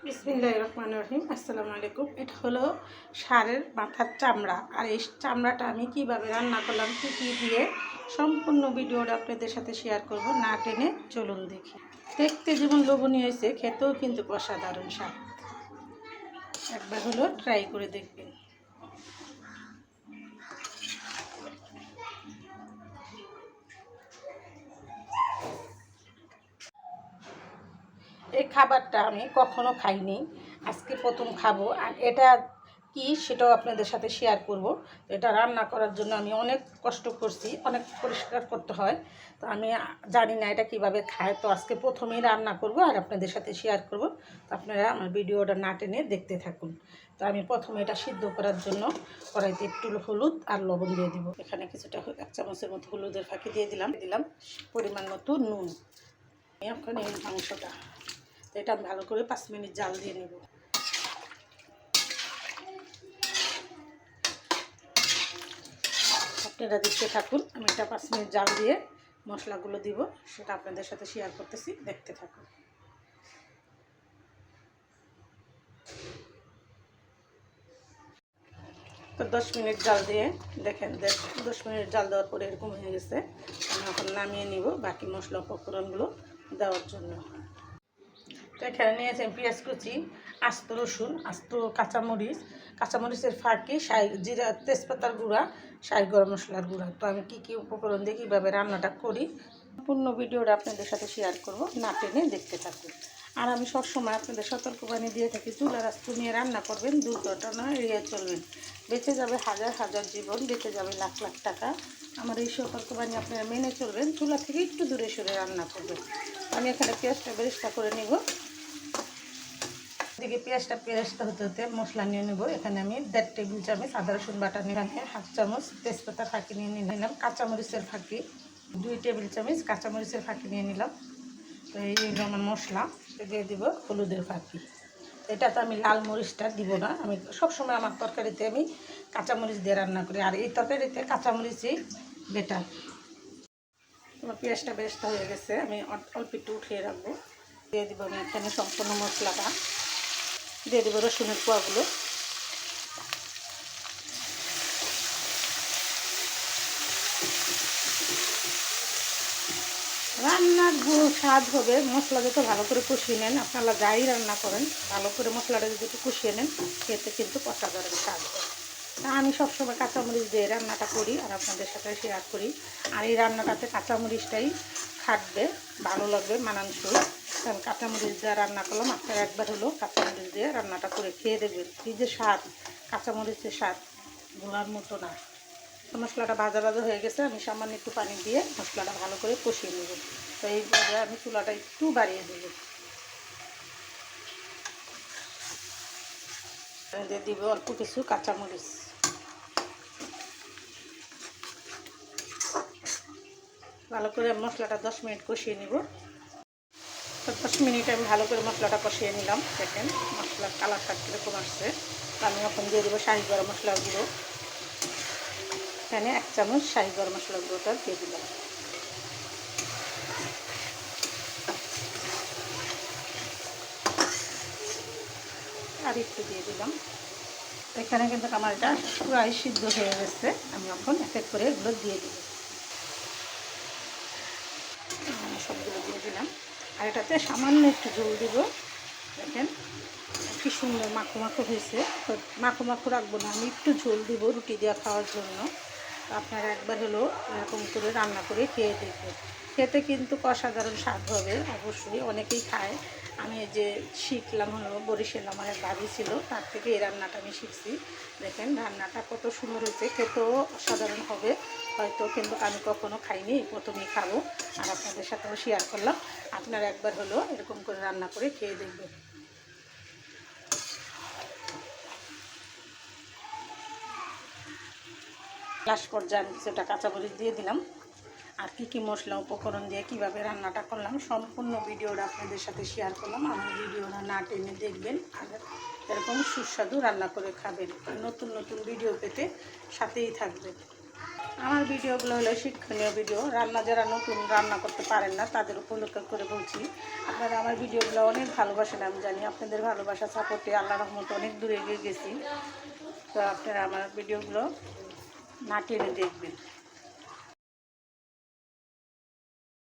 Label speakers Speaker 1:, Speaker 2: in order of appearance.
Speaker 1: বিসমিল্লাহির রহমানির রহিম। আসসালামু আলাইকুম। এটা হলো ষাঁড়ের মাথার চামড়া, আর এই চামড়াটা আমি কিভাবে রান্না করলাম, কী কী দিয়ে, সম্পূর্ণ ভিডিওটা আপনাদের সাথে শেয়ার করব। না টেনে চলুন দেখি। দেখতে যেমন লোভনীয় হয়েছে, খেতেও কিন্তু অসাধারণ স্বাদ। একবার হলো ট্রাই করে দেখবেন। এই খাবারটা আমি কখনো খাইনি, আজকে প্রথম খাবো। আর এটা কি সেটাও আপনাদের সাথে শেয়ার করব। এটা রান্না করার জন্য আমি অনেক কষ্ট করছি, অনেক পরিষ্কার করতে হয়। তো আমি জানি না এটা কিভাবে খায়, তো আজকে প্রথমেই রান্না করব আর আপনাদের সাথে শেয়ার করব। তো আপনারা আমার ভিডিওটা না টেনে দেখতে থাকুন। তো আমি প্রথমে এটা সিদ্ধ করার জন্য কড়াইতে একটু হলুদ আর লবণ দিয়ে দিব। এখানে কিছুটা 1 চামচের মতো হলুদের ফাঁকি দিয়ে দিলাম পরিমাণ মতো নুন। এখন এই মাংসটা এটা আমি ভালো করে 5 মিনিট জাল দিয়ে নেব। আপনারা দেখতে থাকুন, আমি এটা 5 মিনিট জাল দিয়ে মশলাগুলো দিব, সেটা আপনাদের সাথে শেয়ার করতেছি, দেখতে থাকুন। তো 10 মিনিট জাল দিয়ে দেখেন, 10 মিনিট জাল দেওয়ার পরে এরকম হয়ে গেছে। আমি এখন নামিয়ে নিব বাকি মশলা উপকরণগুলো দেওয়ার জন্য। তো এখানে নিয়েছেন পেঁয়াজ কুচি, আস্ত রসুন, আস্ত কাঁচামরিচের ফাঁকি, জিরা, তেজপাতার গুঁড়া, গরম মশলার গুঁড়া। তো আমি কী কী উপকরণ দিয়ে কীভাবে রান্নাটা করি সম্পূর্ণ ভিডিওটা আপনাদের সাথে শেয়ার করব, না টেনে দেখতে থাকুন। আর আমি সবসময় আপনাদের সতর্কবাণী দিয়ে থাকি, চুলার আঁচ কমিয়ে রান্না করবেন, দুর্ঘটনা এড়িয়ে চলবেন। বেঁচে যাবে হাজার হাজার জীবন, বেঁচে যাবে লাখ লাখ টাকা। আমার এই সতর্কবাণী আপনারা মেনে চলবেন, চুলা থেকে একটু দূরে সরে রান্না করবেন। আমি এখানে পেঁয়াজটা বেরেস্তা করে নিব। এদিকে পেঁয়াজটা হতে হতে মশলা নিয়ে নেব। এখানে আমি 1.5 টেবিল চামচ আদা রসুন বাটা নিলাম, 1/2 চামচ তেজপাতা ফাঁকি নিয়ে নিলাম, কাঁচামরিচের ফাঁকি 2 টেবিল চামচ কাঁচামরিচের ফাঁকি নিয়ে নিলাম। তো এই আমার মশলা দিয়ে দিব হলুদের ফাঁকি। এটাতে আমি লাল মরিচটা দিব না, আমি সবসময় আমার তরকারিতে আমি কাঁচামরিচ দিয়ে রান্না করি, আর এই তরকারিতে কাঁচামরিচই বেটার। আমার পেঁয়াজটা বেরেস্তা হয়ে গেছে, আমি অল্প একটু উঠিয়ে রাখবো। দিয়ে দিব আমি এখানে সম্পূর্ণ মশলাটা, দিয়ে দেবো রসুনের কোয়াগুলো। রান্নার স্বাদ হবে মশলা যত ভালো করে কষিয়ে নেন, আপনারা যাই রান্না করেন ভালো করে মশলাটা যদি একটু কষিয়ে নেন, খেতে কিন্তু অসাধারণ স্বাদ হবে। আমি সবসময় কাঁচামরিচ দিয়ে রান্নাটা করি আর আপনাদের সাথে শেয়ার করি। আর এই রান্নাটাতে কাঁচামরিচটাই খাটবে, ভালো লাগবে, মানানসই। কারণ কাঁচামরিচ দিয়ে রান্না করলাম, আপনারা একবার হলো কাঁচামরিচ দিয়ে রান্নাটা করে খেয়ে দেখবেন, এই যে স্বাদ, কাঁচামরিচের স্বাদ ভোলার মতো না। মশলাটা ভাজা হয়ে গেছে, আমি সামান্য একটু পানি দিয়ে মশলাটা ভালো করে কষিয়ে নেব। তো এই পর্যায়ে আমি চুলাটা একটু বাড়িয়ে দেব, দিয়ে দিব অল্প কিছু কাঁচামরিচ। ভালো করে মশলাটা 10 মিনিট কষিয়ে নেব। তো 10 মিনিট আমি ভালো করে মশলাটা কষিয়ে নিলাম। দেখেন মশলার কালারটা কীরকম আসছে। আমি এখন দিয়ে দেবো শাহি গরম মশলার গুঁড়ো। এখানে 1 চামচ শাহি গরম মশলার গুঁড়োটা দিয়ে দিলাম। আর একটু দিয়ে দিলাম। এখানে কিন্তু আমার এটা প্রায় সিদ্ধ হয়ে গেছে, আমি এখন এক এক করে এগুলো দিয়ে দিব। সবগুলো দিয়ে দিলাম, আর এটাতে সামান্য একটু ঝোল দিব। দেখেন কি সুন্দর মাখো মাখো হয়েছে। তো মাখো মাখো রাখবো না, আমি একটু ঝোল দিব রুটি দিয়ে খাওয়ার জন্য। আপনারা একবার হলো এরকম করে রান্না করে খেয়ে দেখবেন, খেতে কিন্তু অসাধারণ স্বাদ হবে। অবশ্যই অনেকেই খায়। আমি যে শিখলাম হলো বরিশাল, আমার এক ভাবি ছিল, তার থেকে এই রান্নাটা আমি শিখছি। দেখেন রান্নাটা কত সুন্দর হয়েছে, খেতেও অসাধারণ হবে হয়তো, কিন্তু আমি কখনো খাইনি, প্রথমেই খাবো আর আপনাদের সাথেও শেয়ার করলাম। আপনারা একবার হলো এরকম করে রান্না করে খেয়ে দেখবেন। লাস্ট পর্যায়ে আমি কিছুটা কাঁচামরিচ দিয়ে দিলাম। আর কী মশলা উপকরণ দিয়ে কীভাবে রান্নাটা করলাম সম্পূর্ণ ভিডিওটা আপনাদের সাথে শেয়ার করলাম। আমার ভিডিওটা না টেনে দেখবেন আর এরকম সুস্বাদু রান্না করে খাবেন। নতুন নতুন ভিডিও পেতে সাথেই থাকবেন। আমার ভিডিওগুলো হলো শিক্ষণীয় ভিডিও, রান্না যারা নতুন রান্না করতে পারেন না তাদের উপলক্ষ করে বলছি। আপনারা আমার ভিডিওগুলো অনেক ভালোবাসেন, আমি জানি আপনাদের ভালোবাসা সাপোর্টে আল্লাহর রহমতে অনেক দূরে এগিয়ে গেছি। তো আপনারা আমার ভিডিওগুলো না টেনে দেখবেন।